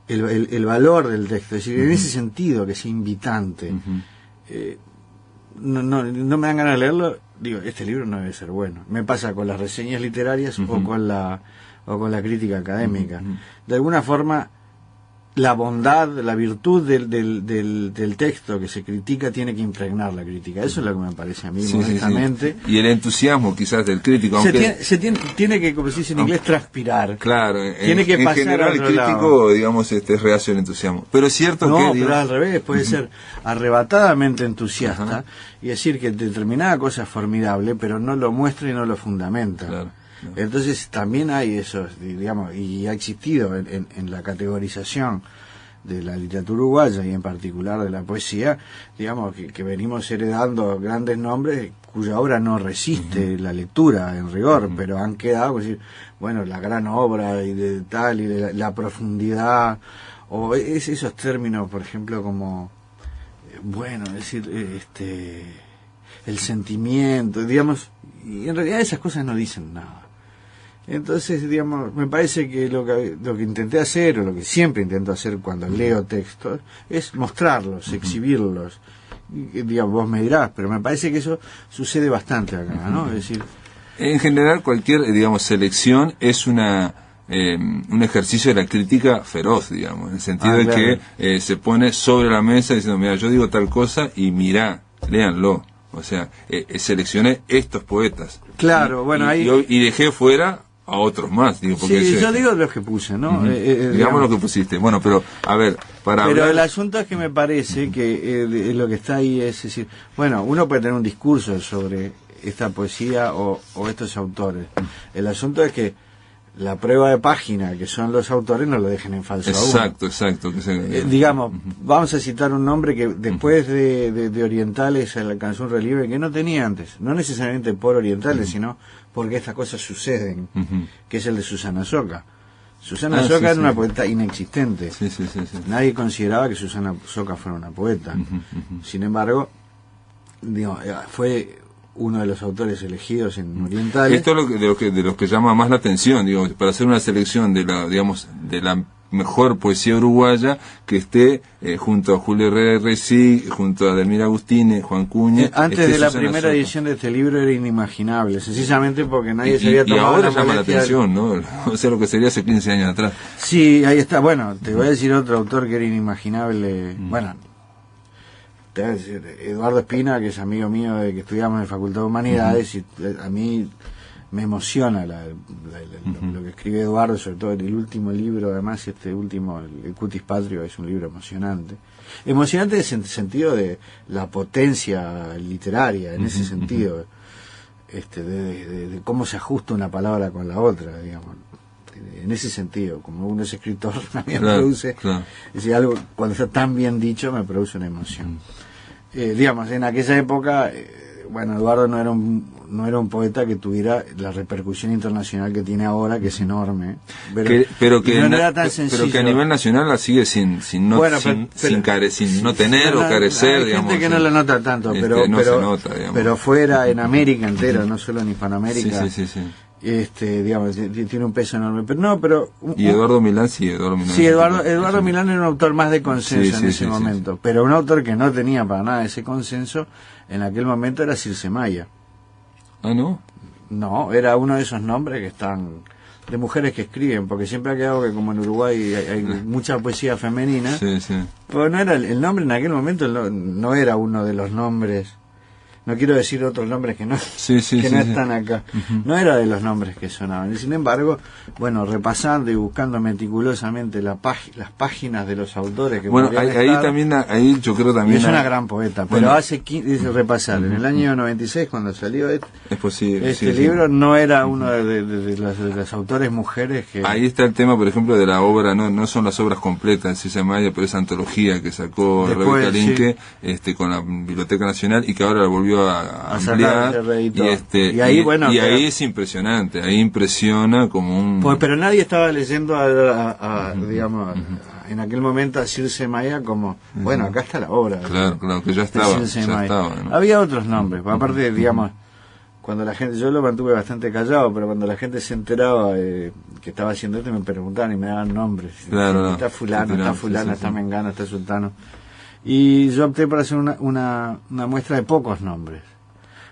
el valor del texto, es decir, en ese sentido, que sea invitante, no me dan ganas de leerlo, digo, este libro no debe ser bueno. Me pasa con las reseñas literarias o con la crítica académica. De alguna forma, la bondad, la virtud del texto que se critica tiene que impregnar la crítica. Eso es lo que me parece a mí, modestamente. Y el entusiasmo quizás del crítico, aunque tiene que, como se dice en inglés, transpirar. Claro, tiene que pasar general el crítico, lado. Digamos, es reacio al entusiasmo. Pero es cierto que... No, pero al revés, puede ser arrebatadamente entusiasta y decir que determinada cosa es formidable, pero no lo muestra y no lo fundamenta. Claro. Entonces también hay esos, digamos, y ha existido en la categorización de la literatura uruguaya y en particular de la poesía, digamos, que venimos heredando grandes nombres cuya obra no resiste la lectura en rigor, pero han quedado, es decir, bueno, la gran obra y de tal, y de la profundidad, o esos términos, por ejemplo, como, bueno, es decir, el sentimiento, digamos, y en realidad esas cosas no dicen nada. Entonces, digamos, me parece que lo que intenté hacer, o lo que siempre intento hacer cuando leo textos, es mostrarlos, exhibirlos. Y, digamos, vos me dirás, pero me parece que eso sucede bastante acá, ¿no? Es decir, en general, cualquier, digamos, selección es un ejercicio de la crítica feroz, digamos, en el sentido de que se pone sobre la mesa diciendo, mira, yo digo tal cosa y mirá, léanlo. O sea, seleccioné estos poetas. Claro, y dejé fuera a otros más, digo, porque yo digo los que puse, ¿no? Digamos lo que pusiste. Bueno, pero a ver, pero el asunto es que me parece que lo que está ahí es decir, bueno, uno puede tener un discurso sobre esta poesía o estos autores. El asunto es que la prueba de página, que son los autores, no lo dejen en falso. Exacto. Digamos, vamos a citar un nombre que después de Orientales alcanzó un relieve que no tenía antes, no necesariamente por Orientales, sino porque estas cosas suceden, que es el de Susana Soca. Susana Soca era una poeta inexistente. Sí. Nadie consideraba que Susana Soca fuera una poeta. Sin embargo, digo, fue uno de los autores elegidos en Orientales. Esto es de los que llama más la atención, digo, para hacer una selección de la mejor poesía uruguaya, que esté junto a Julio Herrera Recí, junto a Delmira Agustini, Juan Cuña. Antes de la primera edición de este libro era inimaginable, sencillamente porque nadie se había tomado. Y ahora la llama la atención, ¿no? O sea, lo que sería hace 15 años atrás. Sí, ahí está. Bueno, te voy a decir otro autor que era inimaginable. Bueno, te voy a decir Eduardo Espina, que es amigo mío de que estudiamos en la Facultad de Humanidades, y a mí me emociona lo que escribe Eduardo, sobre todo en el último libro. Además, este último, el Cutis Patrio, es un libro emocionante en el sentido de la potencia literaria, en ese sentido, de cómo se ajusta una palabra con la otra, digamos, en ese sentido. Como uno es escritor, a mí me produce, es decir, algo cuando está tan bien dicho me produce una emoción. Digamos, en aquella época, bueno, Eduardo no era un poeta que tuviera la repercusión internacional que tiene ahora, que es enorme, pero que no era tan sencillo. Pero que a nivel nacional la sigue sin no tener o carecer, hay digamos. Gente que no la nota tanto, se nota, digamos. Pero fuera, en América entera, no solo en Hispanoamérica. Sí. Digamos, tiene un peso enorme. Pero y Eduardo Milán, Eduardo Milán era un autor más de consenso en ese momento, pero un autor que no tenía para nada ese consenso en aquel momento era Circe Maya. ¿Ah, no? No, era uno de esos nombres que están de mujeres que escriben, porque siempre ha quedado que como en Uruguay hay mucha poesía femenina, pero no era el nombre en aquel momento, no era uno de los nombres. No quiero decir otros nombres que no están acá. No era de los nombres que sonaban. Y sin embargo, bueno, repasando y buscando meticulosamente las páginas de los autores que ahí yo creo también es una gran poeta, pero repasar en el año 96 cuando salió este libro, no era uno de los autores mujeres que... Ahí está el tema, por ejemplo, de la obra, no son las obras completas de Circe Maya, pero esa antología que sacó Rebeca Linke con la Biblioteca Nacional y que ahora la volvió a ampliar, y ahí es impresionante, ahí impresiona como un... Pues, pero nadie estaba leyendo digamos, en aquel momento a Circe Maya como, bueno, acá está la obra. Claro, que ya estaba, ¿no? Había otros nombres, aparte, digamos, cuando la gente, yo lo mantuve bastante callado, pero cuando la gente se enteraba que estaba haciendo esto, me preguntaban y me daban nombres. Está fulano, está mengano, está sultano. Y yo opté por hacer una muestra de pocos nombres.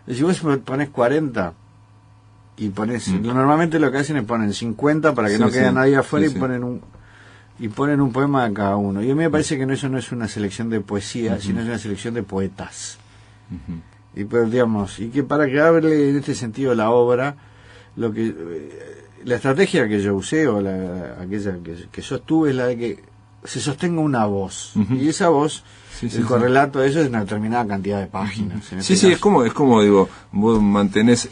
Si vos pones 40 y pones... Normalmente lo que hacen es ponen 50 para que no quede nadie afuera y ponen un poema a cada uno. Y a mí me parece que eso no es una selección de poesía, sino es una selección de poetas. Y pues, digamos, y que para que hable en este sentido la obra, la estrategia que yo usé, o aquella que sostuve, es la de que se sostenga una voz, y esa voz, el correlato de eso es una determinada cantidad de páginas. Es como digo, vos mantenés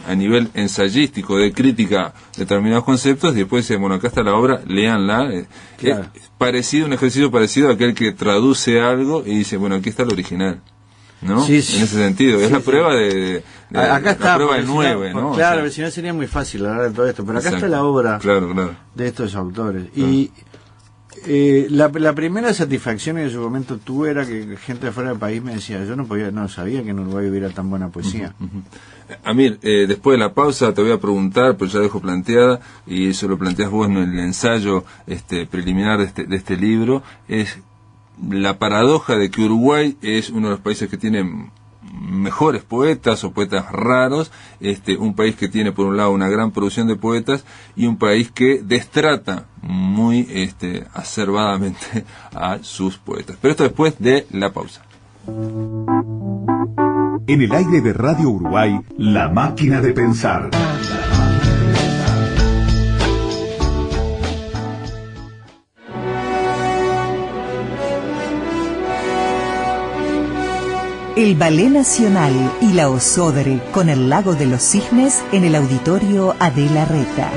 a nivel ensayístico de crítica determinados conceptos y después decís, bueno, acá está la obra, léanla. Claro. Un ejercicio parecido a aquel que traduce algo y dice, bueno, aquí está el original, ¿no? En ese sentido, es la prueba acá está, la prueba del 9, ¿no? Claro, si no sería muy fácil hablar de todo esto, pero acá está la obra de estos autores. Y la primera satisfacción que en su momento tuve era que gente de fuera del país me decía, yo no sabía que en Uruguay hubiera tan buena poesía. Amir, después de la pausa te voy a preguntar, pero ya dejo planteada, y eso lo planteas vos en el ensayo preliminar de este libro, es la paradoja de que Uruguay es uno de los países que tiene mejores poetas o poetas raros, un país que tiene por un lado una gran producción de poetas y un país que destrata muy acervadamente a sus poetas. Pero esto después de la pausa. En el aire de Radio Uruguay, La Máquina de Pensar. El Ballet Nacional y la Osodre con el Lago de los Cisnes en el Auditorio Adela Reta.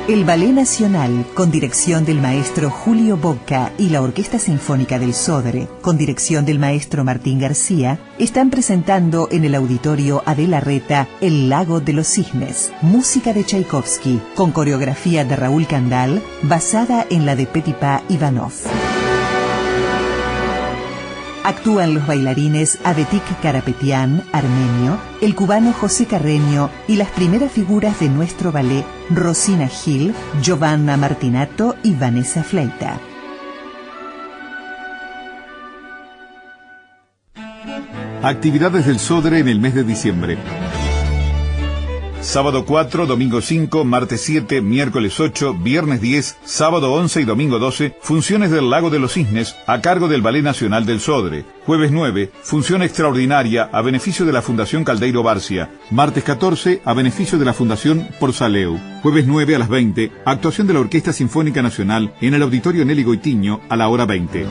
El Ballet Nacional, con dirección del maestro Julio Bocca, y la Orquesta Sinfónica del Sodre, con dirección del maestro Martín García, están presentando en el Auditorio Adela Reta El Lago de los Cisnes, música de Tchaikovsky, con coreografía de Raúl Candal, basada en la de Petipa Ivanov. Actúan los bailarines Avetik Karapetian, armenio, el cubano José Carreño y las primeras figuras de nuestro ballet, Rosina Gil, Giovanna Martinato y Vanessa Fleita. Actividades del Sodre en el mes de diciembre. Sábado 4, domingo 5, martes 7, miércoles 8, viernes 10, sábado 11 y domingo 12, funciones del Lago de los Cisnes a cargo del Ballet Nacional del Sodre. Jueves 9, función extraordinaria a beneficio de la Fundación Caldeiro Barcia. Martes 14, a beneficio de la Fundación Porsaleu. Jueves 9 a las 20, actuación de la Orquesta Sinfónica Nacional en el Auditorio Nelly Goitiño a la hora 20.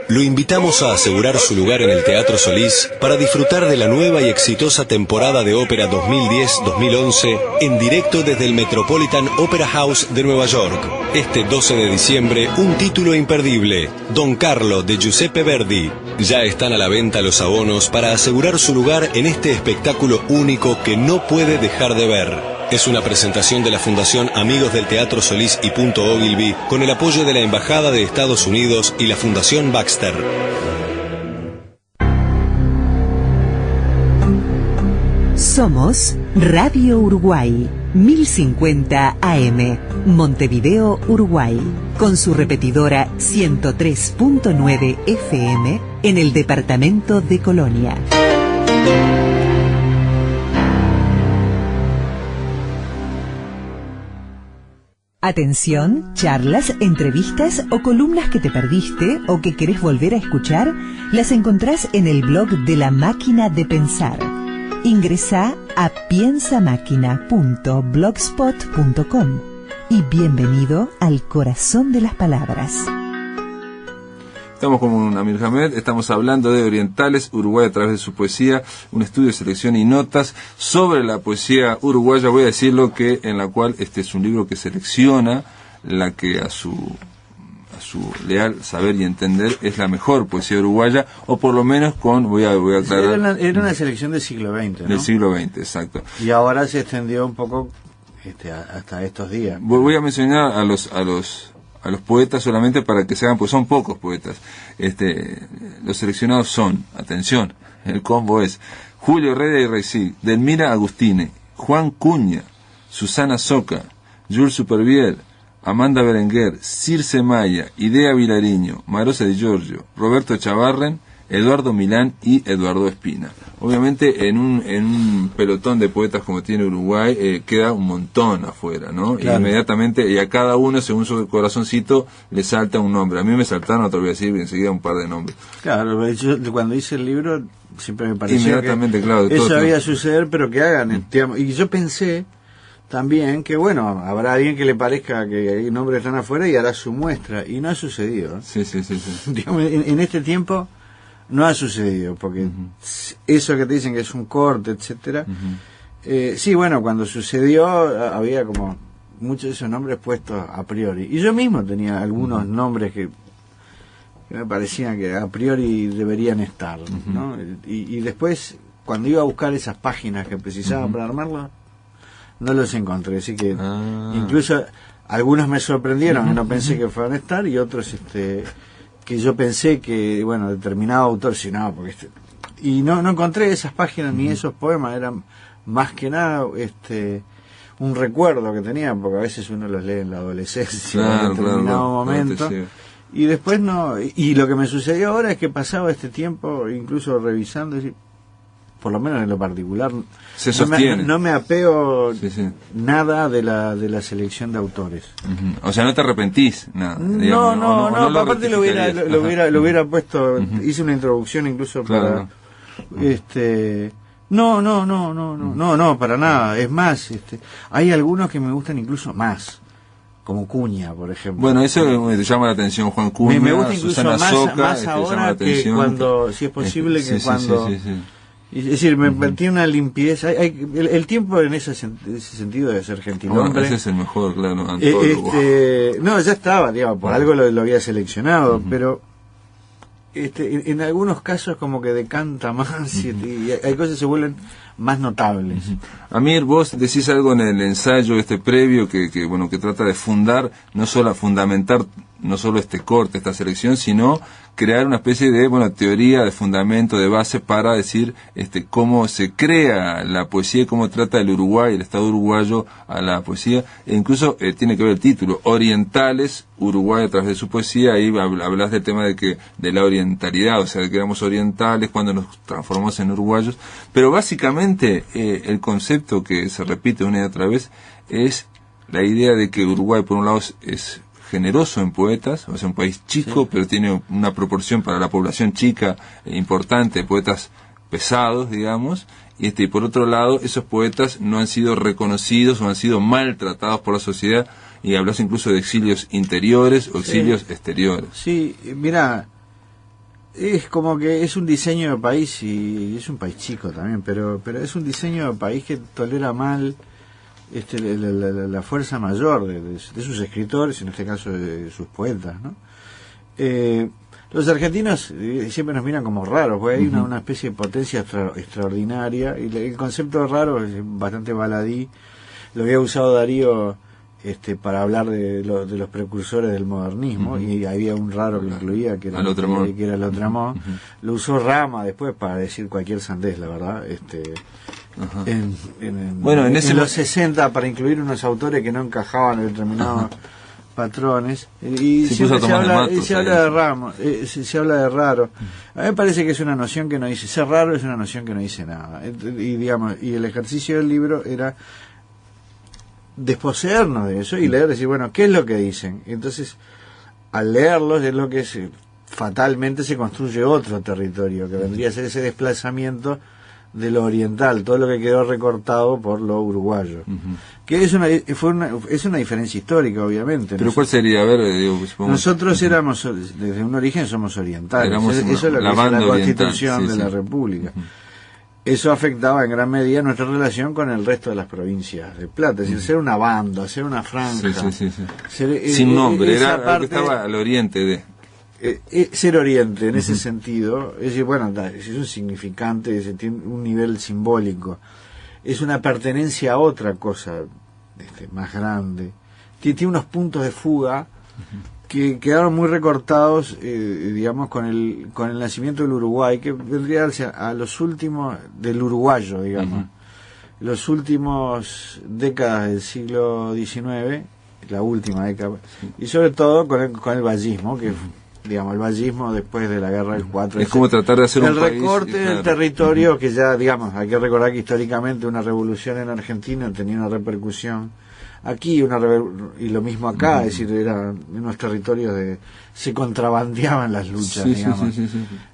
Lo invitamos a asegurar su lugar en el Teatro Solís para disfrutar de la nueva y exitosa temporada de ópera 2010-2011 en directo desde el Metropolitan Opera House de Nueva York. Este 12 de diciembre, un título imperdible, Don Carlo de Giuseppe Verdi. Ya están a la venta los abonos para asegurar su lugar en este espectáculo único que no puede dejar de ver. Es una presentación de la Fundación Amigos del Teatro Solís y Punto Ogilvy con el apoyo de la Embajada de Estados Unidos y la Fundación Baxter. Somos Radio Uruguay, 1050 AM, Montevideo, Uruguay, con su repetidora 103.9 FM en el departamento de Colonia. Atención, charlas, entrevistas o columnas que te perdiste o que querés volver a escuchar, las encontrás en el blog de La Máquina de Pensar. Ingresá a piensamáquina.blogspot.com y bienvenido al corazón de las palabras. Estamos con Amir Hamed, estamos hablando de Orientales, Uruguay a través de su poesía, un estudio de selección y notas sobre la poesía uruguaya. Voy a decirlo que en la cual este es un libro que selecciona la que a su leal saber y entender es la mejor poesía uruguaya, o por lo menos voy a aclarar. Era una selección del siglo XX, ¿no? Del siglo XX, exacto. Y ahora se extendió un poco hasta estos días. Voy a mencionar a los poetas solamente para que se hagan, pues son pocos poetas. Los seleccionados son, atención, el combo es Julio Heredia y Reisig, Delmira Agustine, Juan Cuña, Susana Soca, Jules Supervielle, Amanda Berenguer, Circe Maya, Idea Vilariño, Marosa Di Giorgio, Roberto Chavarren, Eduardo Milán y Eduardo Espina. Obviamente en un pelotón de poetas como tiene Uruguay queda un montón afuera, ¿no? Claro. Inmediatamente, y a cada uno según su corazoncito le salta un nombre. A mí me saltaron, te voy a decir enseguida un par de nombres. Claro, yo cuando hice el libro siempre me pareció inmediatamente, que claro, eso debía suceder, pero que hagan, digamos, y yo pensé también que bueno, habrá alguien que le parezca que hay nombres están afuera y hará su muestra, y no ha sucedido. Sí. Digamos, en este tiempo no ha sucedido, porque eso que te dicen que es un corte, etcétera. Sí, bueno, cuando sucedió había como muchos de esos nombres puestos a priori. Y yo mismo tenía algunos nombres que me parecían que a priori deberían estar, ¿no? Y después, cuando iba a buscar esas páginas que precisaba para armarlo, no los encontré. Así que incluso algunos me sorprendieron, que no pensé que fueran a estar, y otros que yo pensé que, bueno, determinado autor, sí, no, porque y no encontré esas páginas ni esos poemas, eran más que nada un recuerdo que tenía, porque a veces uno los lee en la adolescencia, en determinado momento, y después no, y lo que me sucedió ahora es que pasaba este tiempo, incluso revisando, por lo menos en lo particular, se sostiene. No me apego nada de la selección de autores. O sea, no te arrepentís nada. Digamos, no, aparte lo hubiera puesto, hice una introducción incluso para no, para nada. Es más, hay algunos que me gustan incluso más. como Cuña, por ejemplo. Bueno, eso te llama la atención, Juan Cuña, me gusta incluso Susana Soca, más ahora que cuando, si es posible, que cuando... Es decir, tiene una limpieza. El tiempo en ese sentido debe ser gentilhombre. Bueno, ese es el mejor, claro, antólogo. No, ya estaba, digamos, por algo lo había seleccionado, pero en algunos casos como que decanta más y hay cosas que se vuelven más notables. Amir, vos decís algo en el ensayo previo que trata de fundamentar no solo este corte, esta selección, sino crear una especie de teoría, de fundamento, de base para decir cómo se crea la poesía y cómo trata el Uruguay, el Estado uruguayo a la poesía, e incluso tiene que ver el título, Orientales, Uruguay a través de su poesía. Ahí hablas del tema de la orientalidad, o sea, de que éramos orientales cuando nos transformamos en uruguayos, pero básicamente el concepto que se repite una y otra vez es la idea de que Uruguay por un lado es generoso en poetas, o sea, un país chico, pero tiene una proporción para la población chica importante, de poetas pesados, digamos, y por otro lado, esos poetas no han sido reconocidos o han sido maltratados por la sociedad, y hablas incluso de exilios interiores o exilios exteriores. Sí, mira, es como que es un diseño de país, y es un país chico también, pero es un diseño de país que tolera mal la fuerza mayor de sus escritores, en este caso de sus poetas, ¿no? Los argentinos siempre nos miran como raros, porque hay una especie de potencia extraordinaria, y el concepto de raro es bastante baladí. Lo había usado Darío para hablar de los precursores del modernismo, y había un raro que incluía, que era Lautréamont. Lo usó Rama después para decir cualquier sandés, la verdad. En los 60, para incluir unos autores que no encajaban en determinados patrones, y siempre se habla de Ramos, se habla de raro. A mí me parece que es una noción que no dice, ser raro es una noción que no dice nada, y el ejercicio del libro era desposeernos de eso y leer, decir, bueno, ¿qué es lo que dicen? Y entonces, al leerlos, es lo que fatalmente se construye otro territorio, que vendría a ser ese desplazamiento de lo oriental, todo lo que quedó recortado por lo uruguayo, que es una diferencia histórica, obviamente. Pero ¿cuál sería? A ver, nosotros éramos, desde un origen somos orientales, eso es lo que dice la Constitución de la República. Eso afectaba en gran medida nuestra relación con el resto de las provincias de Plata, es decir, ser una banda, ser una franja, sin nombre, era algo que estaba al oriente de... ser oriente en ese sentido, es decir, bueno, es un significante, tiene un nivel simbólico, es una pertenencia a otra cosa más grande, tiene unos puntos de fuga que quedaron muy recortados, digamos, con el nacimiento del Uruguay, que vendría a los últimos del uruguayo, digamos, los últimos décadas del siglo XIX, la última década, y sobre todo con el vallismo, que digamos, el vallismo después de la guerra del 4. Es como tratar de hacer un país... El recorte del territorio, que ya, digamos, hay que recordar que históricamente una revolución en Argentina tenía una repercusión aquí, y lo mismo acá, es decir, eran unos territorios se contrabandeaban las luchas, digamos.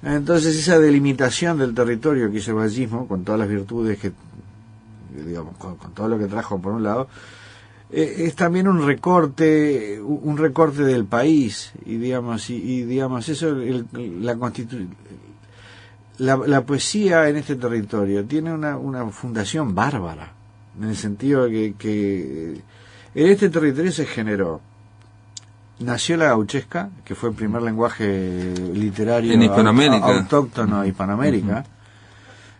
Entonces esa delimitación del territorio que hizo el vallismo, con todas las virtudes que, digamos, con todo lo que trajo por un lado, es también un recorte del país, y digamos eso, la poesía en este territorio tiene una fundación bárbara, en el sentido de que en este territorio nació la gauchesca, que fue el primer lenguaje literario en Hispanoamérica, autóctono de Hispanoamérica,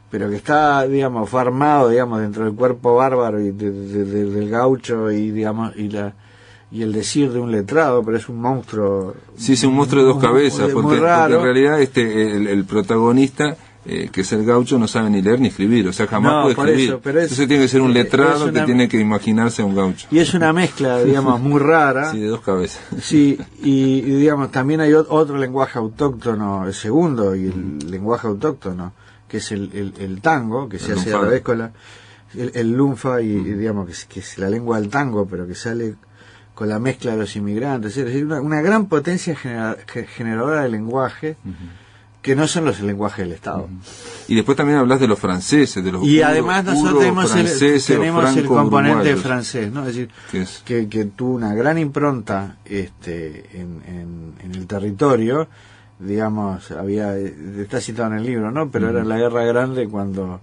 pero que está, digamos, fue armado, digamos, dentro del cuerpo bárbaro y del gaucho, y digamos, y el decir de un letrado, pero es un monstruo. Sí, es un monstruo de dos cabezas, porque en realidad el protagonista, que es el gaucho, no sabe ni leer ni escribir, o sea, jamás puede escribir. Entonces tiene que ser un letrado que tiene que imaginarse a un gaucho. Y es una mezcla, digamos, muy rara. Sí, de dos cabezas. Sí, y digamos, también hay otro lenguaje autóctono, el segundo, y el lenguaje autóctono, que es el tango, que se hace a la vez con el lunfa, y digamos que es la lengua del tango, pero que sale con la mezcla de los inmigrantes, es decir, una gran potencia generadora de lenguaje, que no son los lenguajes del Estado. Y después también hablas de los franceses, de los y además nosotros tenemos el componente uruguayos. francés, ¿no? Es decir, que tuvo una gran impronta en el territorio, digamos, está citado en el libro, ¿no? Pero era la Guerra Grande cuando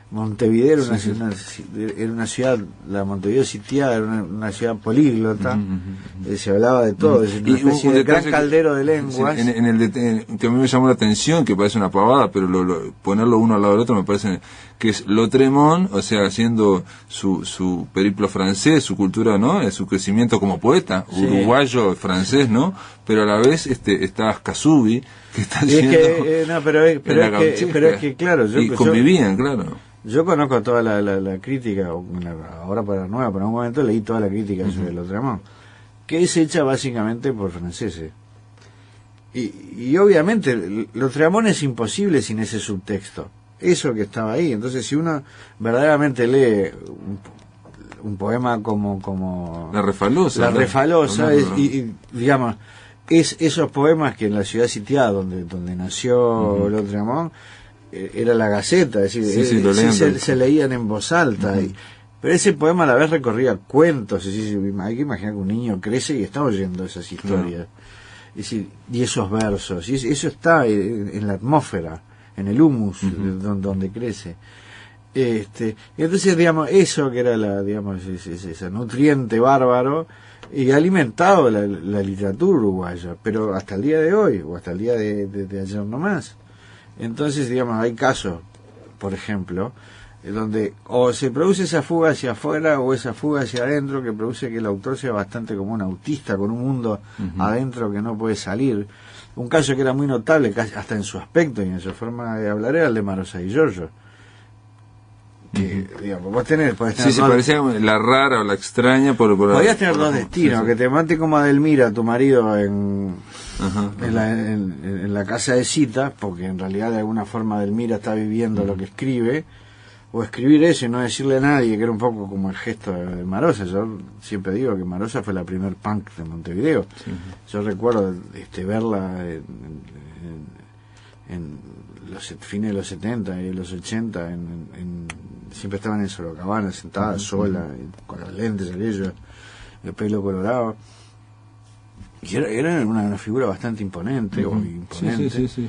Montevideo era una ciudad, la Montevideo sitiada era una ciudad políglota, se hablaba de todo, es una especie de gran caldero de lenguas. Que a mí me llamó la atención, que parece una pavada, pero ponerlo uno al lado del otro me parece que es Lautréamont, o sea, haciendo su periplo francés, su cultura, ¿no? Su crecimiento como poeta, uruguayo, francés, ¿no? Pero a la vez está Ascasubi, que está haciendo... pero es que claro... convivían, claro. Yo conozco toda la crítica, ahora para nueva, pero en un momento leí toda la crítica sobre Lautréamont, que es hecha básicamente por franceses. Y obviamente Lautréamont es imposible sin ese subtexto, eso que estaba ahí. Entonces si uno verdaderamente lee un poema como La Refalosa, y digamos, es esos poemas que en la ciudad sitiada donde nació Lautréamont, era la Gaceta, es decir, se leían en voz alta, pero ese poema a la vez recorría cuentos, hay que imaginar que un niño crece y está oyendo esas historias, es decir, y esos versos, y eso está en la atmósfera, en el humus donde crece. Entonces, digamos, eso que era ese nutriente bárbaro, y ha alimentado la literatura uruguaya, pero hasta el día de hoy, o hasta el día de ayer no más. Entonces, digamos, hay casos, por ejemplo, donde o se produce esa fuga hacia afuera o esa fuga hacia adentro, que produce que el autor sea bastante como un autista, con un mundo adentro que no puede salir. Un caso que era muy notable, hasta en su aspecto y en su forma de hablar, era el de Marosa y Giorgio. Que, digamos, podés tener se parecía la rara o la extraña podías tener dos destinos, que te mate como Adelmira, tu marido, en la casa de cita, porque en realidad de alguna forma Adelmira está viviendo lo que escribe, o escribir eso y no decirle a nadie, que era un poco como el gesto de Marosa. Yo siempre digo que Marosa fue la primer punk de Montevideo. Yo recuerdo verla en los fines de los 70 y los 80 siempre estaban en Sorocabana, sentada sola, con los lentes, aquello, el pelo colorado. Y era una figura bastante imponente, o imponente. Sí.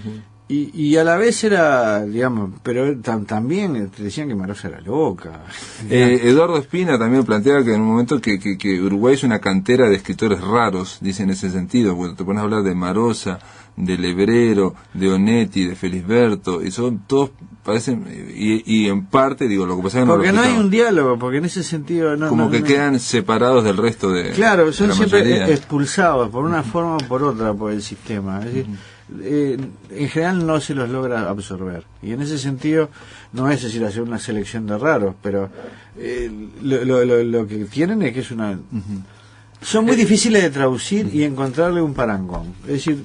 Y a la vez era, digamos, pero también te decían que Marosa era loca. Eduardo Espina también plantea que en un momento que Uruguay es una cantera de escritores raros, dice en ese sentido, cuando te pones a hablar de Marosa, de Lebrero, de Onetti, de Felisberto, y son todos parecen, y en parte, digo, lo que pasa es que porque no hay un diálogo, porque en ese sentido quedan separados del resto de... Claro, son siempre expulsados por una forma o por otra por el sistema, es decir, en general no se los logra absorber, y en ese sentido no es decir hacer una selección de raros, pero lo que tienen es que es una... Son muy difíciles de traducir y encontrarle un parangón, es decir,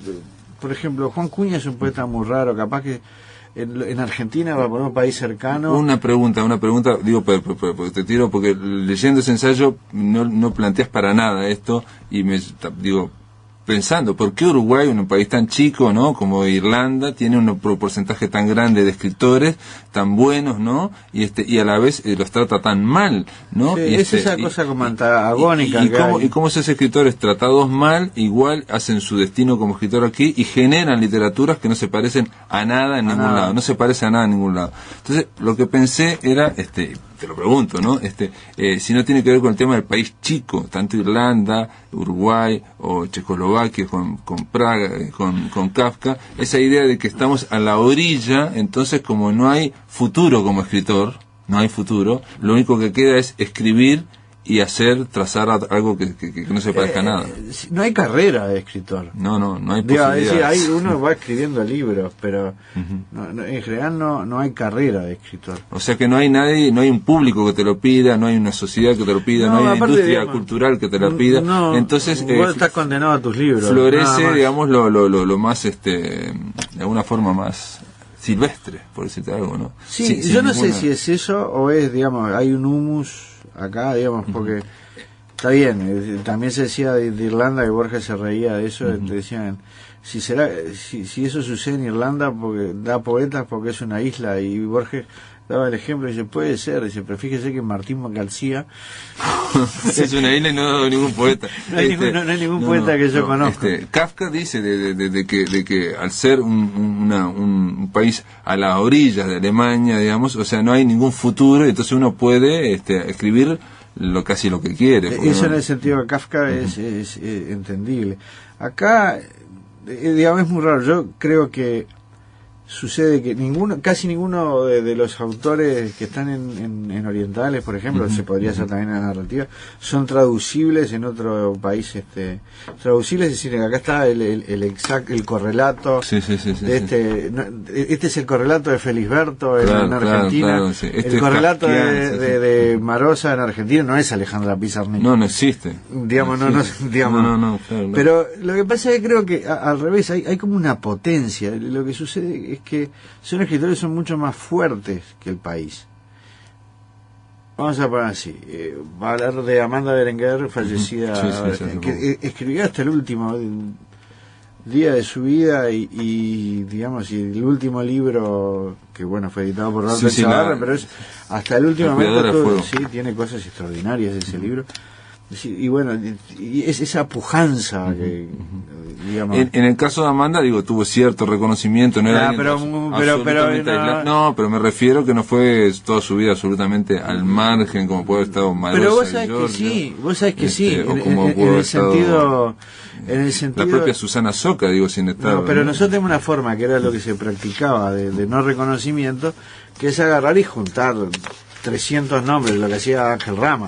por ejemplo, Juan Cuña es un poeta muy raro, capaz que en Argentina va por un país cercano. Una pregunta, digo, te tiro, porque leyendo ese ensayo no planteas para nada esto, y pensando, ¿por qué Uruguay, un país tan chico, ¿no?, como Irlanda, tiene un porcentaje tan grande de escritores tan buenos, ¿no?, y a la vez los trata tan mal, ¿no? Sí, es esa cosa como antagónica. ¿Y cómo esos escritores tratados mal igual hacen su destino como escritor aquí y generan literaturas que no se parecen a nada en ningún lado? No se parece a nada en ningún lado. Entonces, lo que pensé era, te lo pregunto, ¿no?, si no tiene que ver con el tema del país chico, tanto Irlanda, Uruguay o Checoslovaquia con Praga, con Kafka, esa idea de que estamos a la orilla, entonces como no hay futuro como escritor, lo único que queda es escribir y trazar algo que no se parezca a nada. No hay carrera de escritor. No hay posibilidad. Es decir, uno va escribiendo libros, pero en general no hay carrera de escritor. O sea que no hay nadie, no hay un público que te lo pida, no hay una sociedad que te lo pida, no hay una industria cultural que te lo pida. Entonces vos estás condenado a tus libros. Florece, digamos, lo más, de alguna forma más silvestre, por decirte algo, ¿no? Sí, yo no sé si es eso o es, digamos, hay un humus acá, digamos, porque Está bien, también se decía de Irlanda, que Borges se reía de eso, te decían, si eso sucede en Irlanda, porque da poetas porque es una isla, y Borges daba el ejemplo y dice, puede ser, dice, pero fíjese que Martín García es una isla y no ha dado ningún poeta. No hay ningún poeta que yo conozca. Kafka dice de que al ser un país a las orillas de Alemania, digamos, o sea, no hay ningún futuro, entonces uno puede escribir casi lo que quiere. Eso en el sentido de Kafka es entendible. Acá, digamos, es muy raro. Yo creo que sucede que casi ninguno de los autores que están en orientales, por ejemplo, se podría hacer también en la narrativa, son traducibles en otro país. Traducibles, es decir, acá está el correlato. Este es el correlato de Felisberto en Argentina. Claro, sí. El correlato de Marosa en Argentina no es Alejandra Pizarnik. No existe. Digamos, claro. Pero lo que pasa es que creo que al revés, hay como una potencia. Lo que sucede es que son escritores son mucho más fuertes que el país. Vamos a poner así, va a hablar de Amanda Berenguer, fallecida, que escribió hasta el último día de su vida y digamos, y el último libro, que bueno, fue editado por Roberto Chavarra, pero es hasta el último momento, tiene cosas extraordinarias ese libro. Y bueno, y es esa pujanza que, digamos... En el caso de Amanda, tuvo cierto reconocimiento, no era pero me refiero que no fue toda su vida absolutamente al margen, como puede haber estado Marosa. Pero vos sabés que sí, en el sentido... La propia Susana Soca, sin estar... No, pero nosotros tenemos una forma, que era lo que se practicaba, de no reconocimiento, que es agarrar y juntar 300 nombres, lo que hacía Ángel Rama.